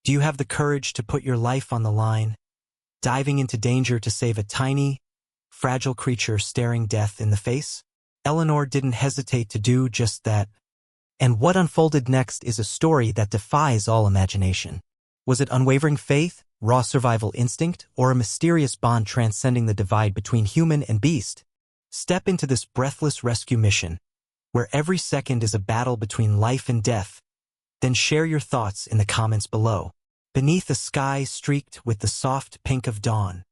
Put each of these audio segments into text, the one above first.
Do you have the courage to put your life on the line, diving into danger to save a tiny, fragile creature staring death in the face? Eleanor didn't hesitate to do just that. And what unfolded next is a story that defies all imagination. Was it unwavering faith, raw survival instinct, or a mysterious bond transcending the divide between human and beast? Step into this breathless rescue mission, where every second is a battle between life and death. Then share your thoughts in the comments below. Beneath a sky streaked with the soft pink of dawn,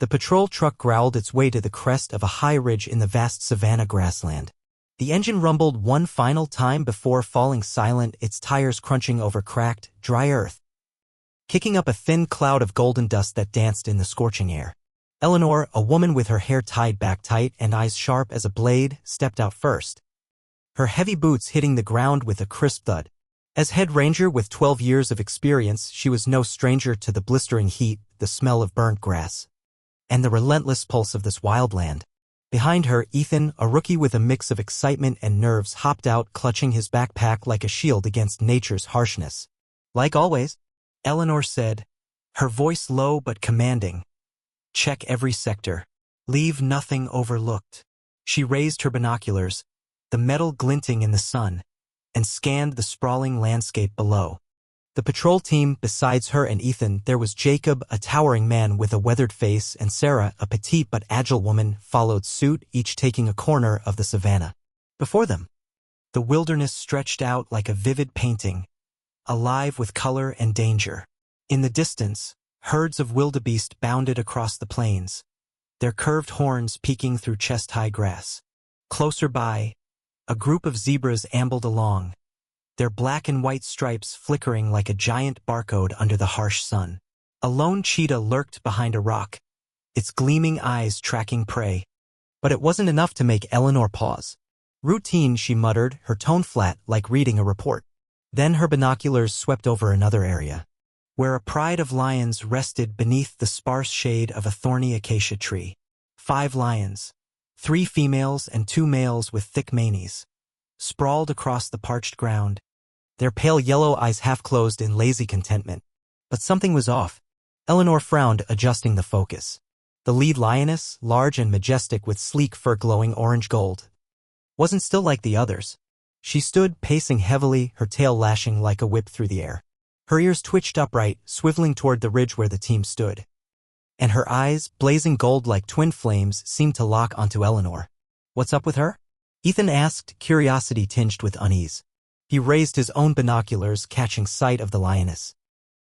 the patrol truck growled its way to the crest of a high ridge in the vast savanna grassland. The engine rumbled one final time before falling silent, its tires crunching over cracked, dry earth, kicking up a thin cloud of golden dust that danced in the scorching air. Eleanor, a woman with her hair tied back tight and eyes sharp as a blade, stepped out first, her heavy boots hitting the ground with a crisp thud. As head ranger with 12 years of experience, she was no stranger to the blistering heat, the smell of burnt grass, and the relentless pulse of this wildland. Behind her, Ethan, a rookie with a mix of excitement and nerves, hopped out, clutching his backpack like a shield against nature's harshness. Like always, Eleanor said, her voice low but commanding, check every sector. Leave nothing overlooked. She raised her binoculars, the metal glinting in the sun, and scanned the sprawling landscape below. The patrol team, besides her and Ethan, there was Jacob, a towering man with a weathered face, and Sarah, a petite but agile woman, followed suit, each taking a corner of the savanna. Before them, the wilderness stretched out like a vivid painting, alive with color and danger. In the distance, herds of wildebeest bounded across the plains, their curved horns peeking through chest-high grass. Closer by, a group of zebras ambled along, their black and white stripes flickering like a giant barcode under the harsh sun. A lone cheetah lurked behind a rock, its gleaming eyes tracking prey. But it wasn't enough to make Eleanor pause. Routine, she muttered, her tone flat, like reading a report. Then her binoculars swept over another area, where a pride of lions rested beneath the sparse shade of a thorny acacia tree. 5 lions, 3 females and 2 males with thick manes, sprawled across the parched ground, their pale yellow eyes half-closed in lazy contentment. But something was off. Eleanor frowned, adjusting the focus. The lead lioness, large and majestic with sleek fur glowing orange gold, wasn't still like the others. She stood, pacing heavily, her tail lashing like a whip through the air. Her ears twitched upright, swiveling toward the ridge where the team stood, and her eyes, blazing gold like twin flames, seemed to lock onto Eleanor. What's up with her? Ethan asked, curiosity tinged with unease. He raised his own binoculars, catching sight of the lioness.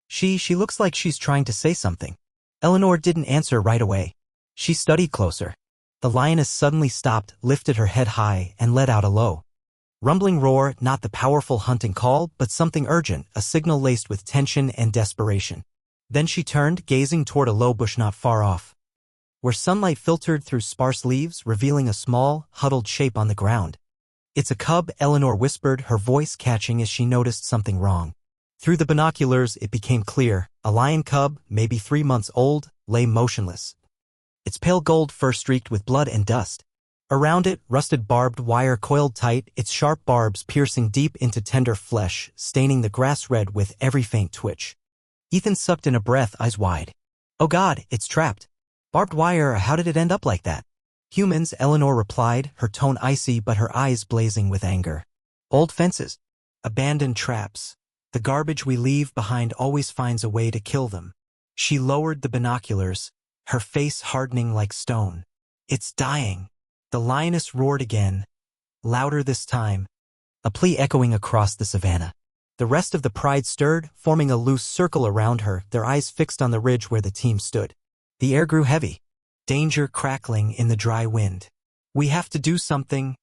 She looks like she's trying to say something. Eleanor didn't answer right away. She studied closer. The lioness suddenly stopped, lifted her head high, and let out a low, rumbling roar, not the powerful hunting call, but something urgent, a signal laced with tension and desperation. Then she turned, gazing toward a low bush not far off, where sunlight filtered through sparse leaves, revealing a small, huddled shape on the ground. It's a cub, Eleanor whispered, her voice catching as she noticed something wrong. Through the binoculars, it became clear. A lion cub, maybe 3 months old, lay motionless, its pale gold fur streaked with blood and dust. Around it, rusted barbed wire coiled tight, its sharp barbs piercing deep into tender flesh, staining the grass red with every faint twitch. Ethan sucked in a breath, eyes wide. Oh God, it's trapped. Barbed wire, how did it end up like that? Humans, Eleanor replied, her tone icy but her eyes blazing with anger. Old fences. Abandoned traps. The garbage we leave behind always finds a way to kill them. She lowered the binoculars, her face hardening like stone. It's dying. The lioness roared again, louder this time, a plea echoing across the savanna. The rest of the pride stirred, forming a loose circle around her, their eyes fixed on the ridge where the team stood. The air grew heavy, danger crackling in the dry wind. We have to do something,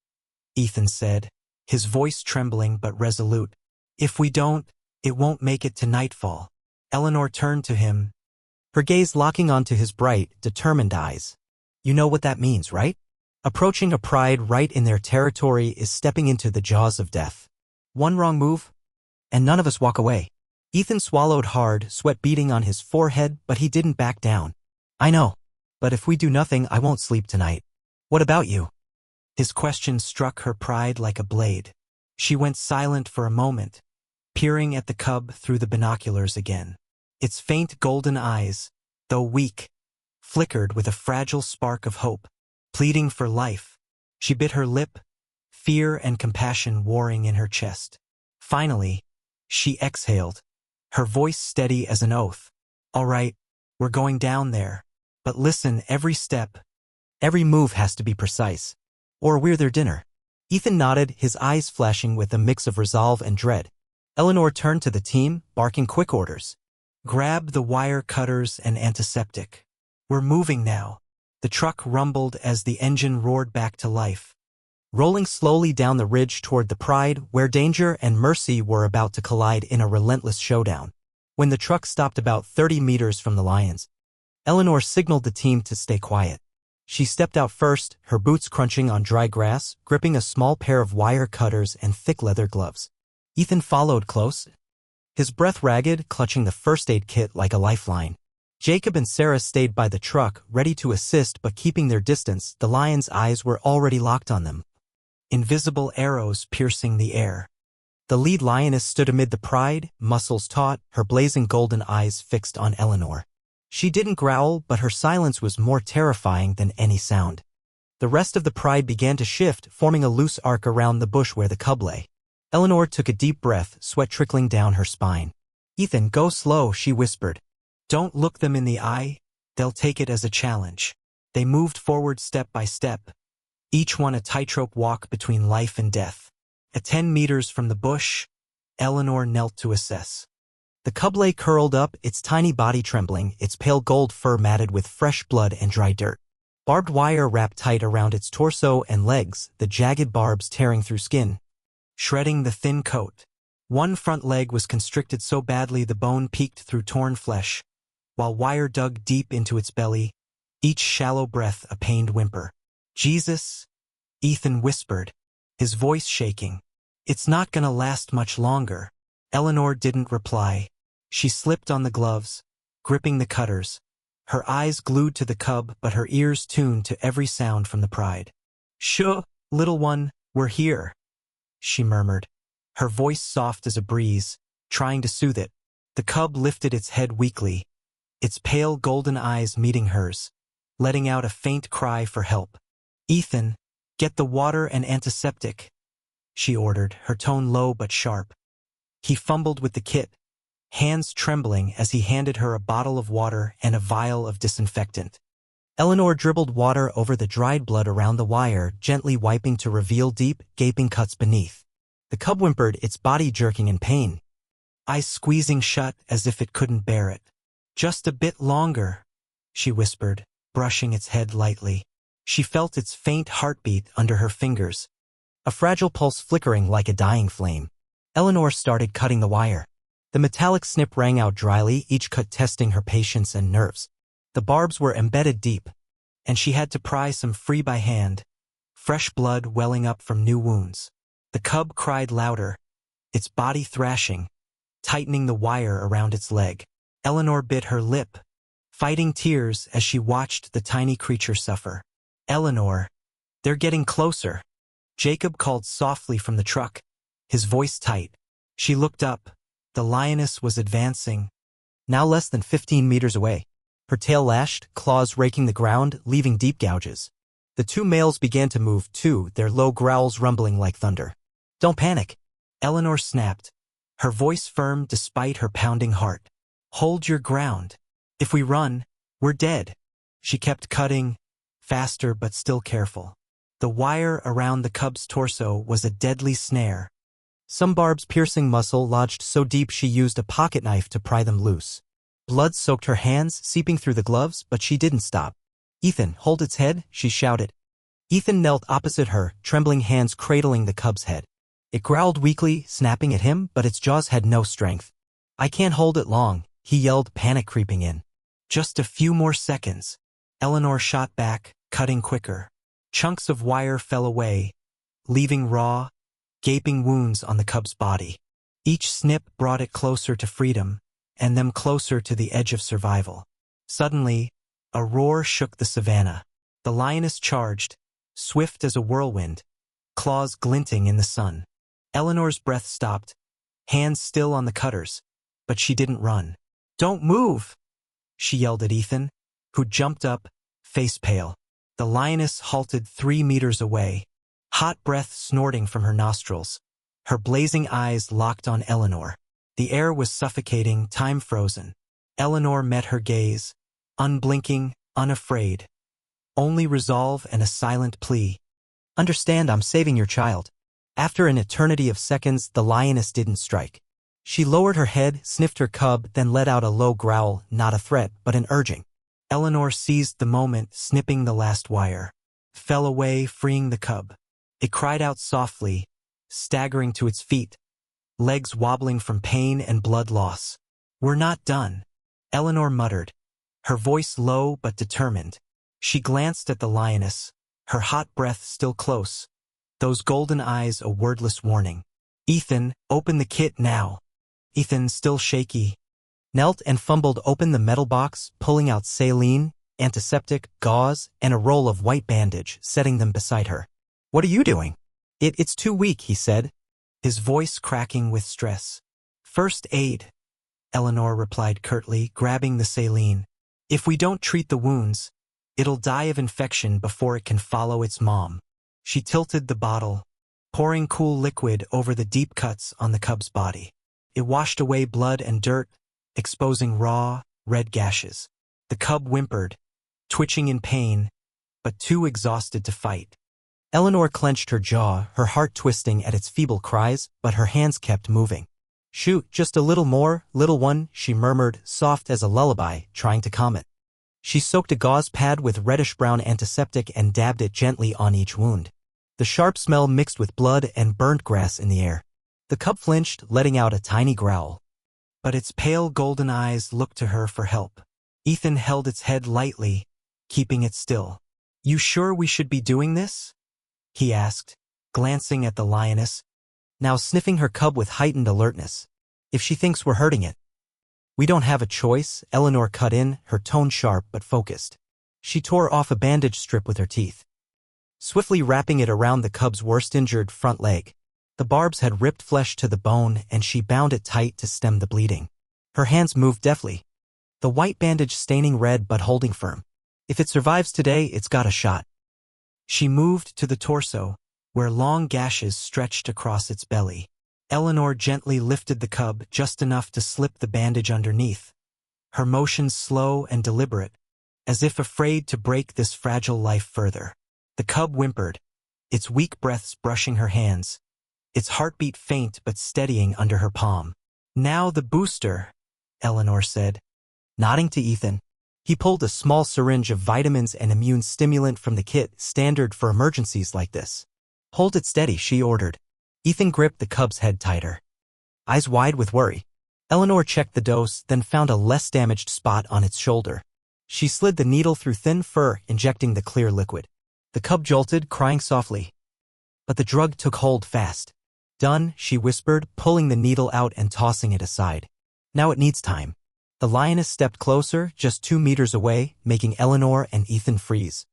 Ethan said, his voice trembling but resolute. If we don't, it won't make it to nightfall. Eleanor turned to him, her gaze locking onto his bright, determined eyes. You know what that means, right? Approaching a pride right in their territory is stepping into the jaws of death. One wrong move, and none of us walk away. Ethan swallowed hard, sweat beading on his forehead, but he didn't back down. I know, but if we do nothing, I won't sleep tonight. What about you? His question struck her pride like a blade. She went silent for a moment, peering at the cub through the binoculars again. Its faint golden eyes, though weak, flickered with a fragile spark of hope, pleading for life. She bit her lip, fear and compassion warring in her chest. Finally, she exhaled, her voice steady as an oath. "All right, we're going down there. But listen, every step, every move has to be precise, or we're their dinner." Ethan nodded, his eyes flashing with a mix of resolve and dread. Eleanor turned to the team, barking quick orders. "Grab the wire cutters and antiseptic. We're moving now." The truck rumbled as the engine roared back to life, rolling slowly down the ridge toward the Pride, where danger and mercy were about to collide in a relentless showdown. When the truck stopped about 30 meters from the Lions, Eleanor signaled the team to stay quiet. She stepped out first, her boots crunching on dry grass, gripping a small pair of wire cutters and thick leather gloves. Ethan followed close, his breath ragged, clutching the first aid kit like a lifeline. Jacob and Sarah stayed by the truck, ready to assist but keeping their distance. The Lion's eyes were already locked on them, invisible arrows piercing the air. The lead lioness stood amid the Pride, muscles taut, her blazing golden eyes fixed on Eleanor. She didn't growl, but her silence was more terrifying than any sound. The rest of the Pride began to shift, forming a loose arc around the bush where the cub lay. Eleanor took a deep breath, sweat trickling down her spine. "Ethan, go slow," she whispered. "Don't look them in the eye, they'll take it as a challenge." They moved forward step by step, each one a tightrope walk between life and death. At 10 meters from the bush, Eleanor knelt to assess. The cub lay curled up, its tiny body trembling, its pale gold fur matted with fresh blood and dry dirt. Barbed wire wrapped tight around its torso and legs, the jagged barbs tearing through skin, shredding the thin coat. One front leg was constricted so badly the bone peeked through torn flesh, while wire dug deep into its belly, each shallow breath a pained whimper. "Jesus," Ethan whispered, his voice shaking. "It's not gonna last much longer." Eleanor didn't reply. She slipped on the gloves, gripping the cutters, her eyes glued to the cub but her ears tuned to every sound from the Pride. "Shh, little one, we're here," she murmured, her voice soft as a breeze, trying to soothe it. The cub lifted its head weakly, its pale golden eyes meeting hers, letting out a faint cry for help. "Ethan, get the water and antiseptic," she ordered, her tone low but sharp. He fumbled with the kit, hands trembling as he handed her a bottle of water and a vial of disinfectant. Eleanor dribbled water over the dried blood around the wire, gently wiping to reveal deep, gaping cuts beneath. The cub whimpered, its body jerking in pain, eyes squeezing shut as if it couldn't bear it. "Just a bit longer," she whispered, brushing its head lightly. She felt its faint heartbeat under her fingers, a fragile pulse flickering like a dying flame. Eleanor started cutting the wire. The metallic snip rang out dryly, each cut testing her patience and nerves. The barbs were embedded deep, and she had to pry some free by hand, fresh blood welling up from new wounds. The cub cried louder, its body thrashing, tightening the wire around its leg. Eleanor bit her lip, fighting tears as she watched the tiny creature suffer. "Eleanor, they're getting closer," Jacob called softly from the truck, his voice tight. She looked up. The lioness was advancing, now less than 15 meters away. Her tail lashed, claws raking the ground, leaving deep gouges. The two males began to move too, their low growls rumbling like thunder. "Don't panic," Eleanor snapped, her voice firm despite her pounding heart. "Hold your ground. If we run, we're dead." She kept cutting, faster but still careful. The wire around the cub's torso was a deadly snare. Some barbs piercing muscle lodged so deep she used a pocket knife to pry them loose. Blood soaked her hands, seeping through the gloves, but she didn't stop. "Ethan, hold its head," she shouted. Ethan knelt opposite her, trembling hands cradling the cub's head. It growled weakly, snapping at him, but its jaws had no strength. "I can't hold it long," he yelled, panic creeping in. "Just a few more seconds." Eleanor shot back, cutting quicker. Chunks of wire fell away, leaving raw, gaping wounds on the cub's body. Each snip brought it closer to freedom, and them closer to the edge of survival. Suddenly, a roar shook the savannah. The lioness charged, swift as a whirlwind, claws glinting in the sun. Eleanor's breath stopped, hands still on the cutters, but she didn't run. "Don't move!" she yelled at Ethan, who jumped up, face pale. The lioness halted 3 meters away, hot breath snorting from her nostrils. Her blazing eyes locked on Eleanor. The air was suffocating, time frozen. Eleanor met her gaze, unblinking, unafraid. Only resolve and a silent plea. "Understand, I'm saving your child." After an eternity of seconds, the lioness didn't strike. She lowered her head, sniffed her cub, then let out a low growl, not a threat, but an urging. Eleanor seized the moment, snipping the last wire. Fell away, freeing the cub. It cried out softly, staggering to its feet, legs wobbling from pain and blood loss. "We're not done," Eleanor muttered, her voice low but determined. She glanced at the lioness, her hot breath still close, those golden eyes a wordless warning. "Ethan, open the kit now." Ethan, still shaky, knelt and fumbled open the metal box, pulling out saline, antiseptic, gauze, and a roll of white bandage, setting them beside her. "What are you doing?" It's too weak," he said, his voice cracking with stress. "First aid," Eleanor replied curtly, grabbing the saline. "If we don't treat the wounds, it'll die of infection before it can follow its mom." She tilted the bottle, pouring cool liquid over the deep cuts on the cub's body. It washed away blood and dirt, exposing raw, red gashes. The cub whimpered, twitching in pain, but too exhausted to fight. Eleanor clenched her jaw, her heart twisting at its feeble cries, but her hands kept moving. "Shoot, just a little more, little one," she murmured, soft as a lullaby, trying to calm it. She soaked a gauze pad with reddish-brown antiseptic and dabbed it gently on each wound. The sharp smell mixed with blood and burnt grass in the air. The cub flinched, letting out a tiny growl. But its pale golden eyes looked to her for help. Ethan held its head lightly, keeping it still. "You sure we should be doing this?" he asked, glancing at the lioness, now sniffing her cub with heightened alertness. "If she thinks we're hurting it." "We don't have a choice," Eleanor cut in, her tone sharp but focused. She tore off a bandage strip with her teeth, swiftly wrapping it around the cub's worst-injured front leg. The barbs had ripped flesh to the bone, and she bound it tight to stem the bleeding. Her hands moved deftly, the white bandage staining red but holding firm. "If it survives today, it's got a shot." She moved to the torso, where long gashes stretched across its belly. Eleanor gently lifted the cub just enough to slip the bandage underneath, her motions slow and deliberate, as if afraid to break this fragile life further. The cub whimpered, its weak breaths brushing her hands, its heartbeat faint but steadying under her palm. "Now the booster," Eleanor said, nodding to Ethan. He pulled a small syringe of vitamins and immune stimulant from the kit, standard for emergencies like this. "Hold it steady," she ordered. Ethan gripped the cub's head tighter, eyes wide with worry. Eleanor checked the dose, then found a less damaged spot on its shoulder. She slid the needle through thin fur, injecting the clear liquid. The cub jolted, crying softly. But the drug took hold fast. "Done," she whispered, pulling the needle out and tossing it aside. "Now it needs time." The lioness stepped closer, just 2 meters away, making Eleanor and Ethan freeze.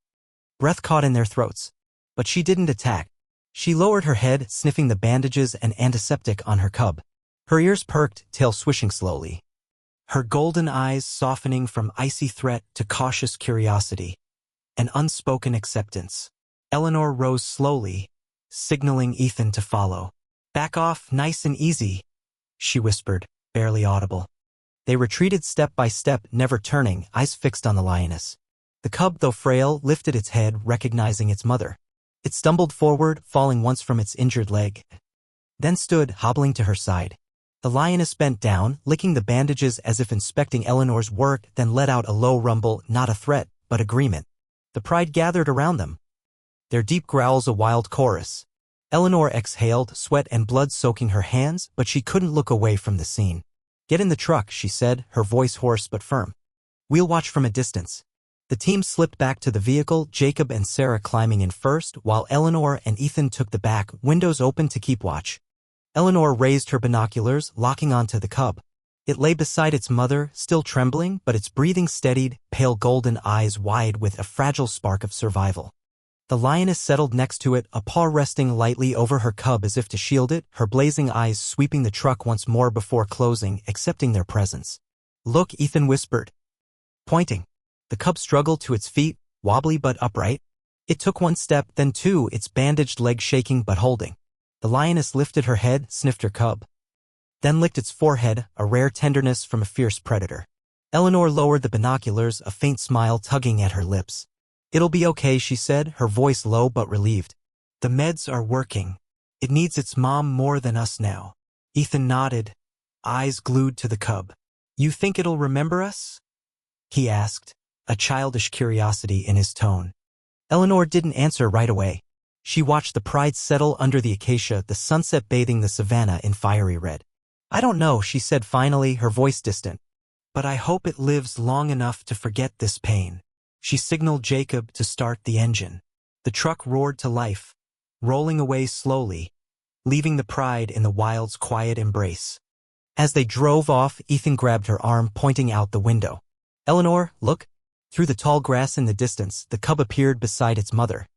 Breath caught in their throats. But she didn't attack. She lowered her head, sniffing the bandages and antiseptic on her cub. Her ears perked, tail swishing slowly. Her golden eyes softening from icy threat to cautious curiosity. An unspoken acceptance. Eleanor rose slowly, signaling Ethan to follow. "Back off, nice and easy," she whispered, barely audible. They retreated step by step, never turning, eyes fixed on the lioness. The cub, though frail, lifted its head, recognizing its mother. It stumbled forward, falling once from its injured leg, then stood, hobbling to her side. The lioness bent down, licking the bandages as if inspecting Eleanor's work, then let out a low rumble, not a threat, but agreement. The pride gathered around them, their deep growls a wild chorus. Eleanor exhaled, sweat and blood soaking her hands, but she couldn't look away from the scene. "Get in the truck," she said, her voice hoarse but firm. "We'll watch from a distance." The team slipped back to the vehicle, Jacob and Sarah climbing in first, while Eleanor and Ethan took the back, windows open to keep watch. Eleanor raised her binoculars, locking onto the cub. It lay beside its mother, still trembling, but its breathing steadied, pale golden eyes wide with a fragile spark of survival. The lioness settled next to it, a paw resting lightly over her cub as if to shield it, her blazing eyes sweeping the truck once more before closing, accepting their presence. Look, Ethan whispered, pointing. The cub struggled to its feet, wobbly but upright. It took one step, then two, its bandaged leg shaking but holding. The lioness lifted her head, sniffed her cub, then licked its forehead, a rare tenderness from a fierce predator. Eleanor lowered the binoculars, a faint smile tugging at her lips. "It'll be okay," she said, her voice low but relieved. "The meds are working. It needs its mom more than us now." Ethan nodded, eyes glued to the cub. "You think it'll remember us?" he asked, a childish curiosity in his tone. Eleanor didn't answer right away. She watched the pride settle under the acacia, the sunset bathing the savannah in fiery red. "I don't know," she said finally, her voice distant. "But I hope it lives long enough to forget this pain." She signaled Jacob to start the engine. The truck roared to life, rolling away slowly, leaving the pride in the wild's quiet embrace. As they drove off, Ethan grabbed her arm, pointing out the window. "Eleanor, look." Through the tall grass in the distance, the cub appeared beside its mother.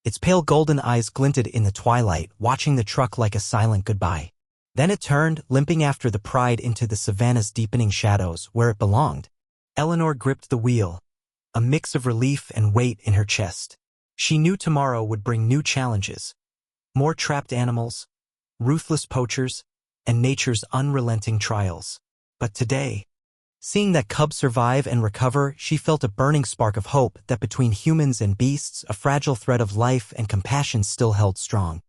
Its pale golden eyes glinted in the twilight, watching the truck like a silent goodbye. Then it turned, limping after the pride into the savannah's deepening shadows, where it belonged. Eleanor gripped the wheel, a mix of relief and weight in her chest. She knew tomorrow would bring new challenges. More trapped animals, ruthless poachers, and nature's unrelenting trials. But today, seeing that cub survive and recover, she felt a burning spark of hope that between humans and beasts, a fragile thread of life and compassion still held strong.